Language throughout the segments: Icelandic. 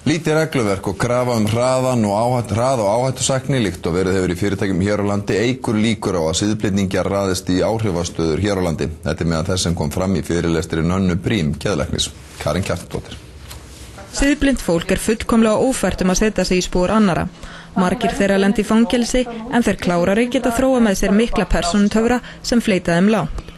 Lítið regluverk og krafa hraðan og áhættusækni líkt og verið hefur í fyrirtækjum hér á landi eykur líkur á að siðblendingjar raðist í áhrifastöður hér á landi. Þetta meðan þess sem kom fram í fyrirlestri Nönnu Brím geðlæknis. Karin Kjartandóttir. Siðblind fólk fullkomlega ófært að setja sig í spor annara. Margir þeirra lenda í fangelsi en þeir klárari geta þróa með sér mikla persónutöfra sem fleyta þeim langt.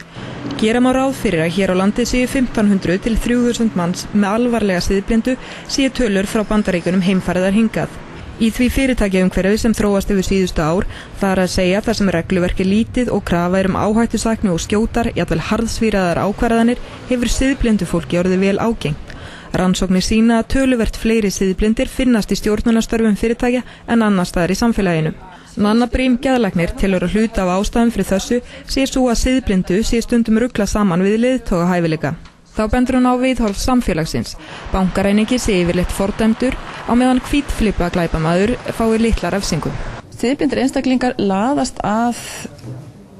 Gera má ráð fyrir að hér á landi séu 1500 til 3000 manns með alvarlega siðblindu séu tölur frá Bandaríkjunum heimfærðar hingað. Í því fyrirtækjaumhverfi sem þróast yfir síðustu ár, það er að segja þar sem regluverk lítið og krafa áhættusækni og skjótar, jafnvel harðsvíraðar ákvarðanir, hefur siðblindu fólki orðið vel ágengt. Rannsóknir sýna að töluvert fleiri siðblindir finnast í stjórnunarstörfum fyrirtækja en annars staðar í samfélaginu. Nanna Brím geðlæknir telur að hluta af ástæðum fyrir þessu sé svo að siðblindu sé stundum rugla saman við leiðtogahæfileika. Þá bendur hún á viðhorf samfélagsins. Bankaræningi sé yfirleitt fordæmdur á meðan hvítflippa glæpamaður fái litla refsingu. Siðblindir einstaklingar laðast að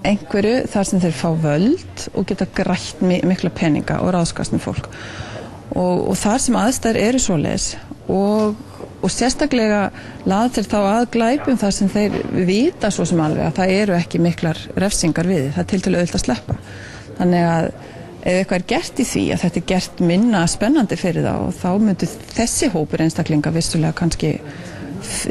einhverju þar sem þeir fá völd og geta grætt mikla peninga og ráðskast með fólk. Og þar sem aðstæður eru svoleiðis og sérstaklega laða til þá að glæpum þar sem þeir vita svo sem alveg að það eru ekki miklar refsingar við, það er tiltölulega auðvelt að sleppa. Þannig að ef eitthvað er gert í því að þetta er gert minna spennandi fyrir þá myndi þessi hópur einstaklinga vissulega kannski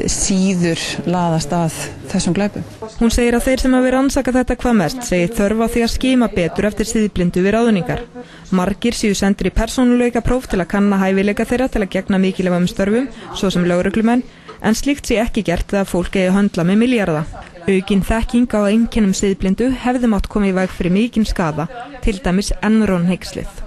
síður laðast að þessum glæpum. Hún segir að þeir sem hafi rannsakað þetta hvað mest segir þörf á því að skima betur eftir siðblindu við ráðningar. Margir séu sendir í persónuleika próf til að kanna hæfileika þeirra til að gegna mikilvægum störfum, svo sem lögreglumenn, en slíkt sé ekki gert þegar fólk eigi höndla með milljarða. Aukin þekking á einkennum siðblindu hefði mátt koma í veg fyrir mikinn skaða, til dæmis enronhneykslið.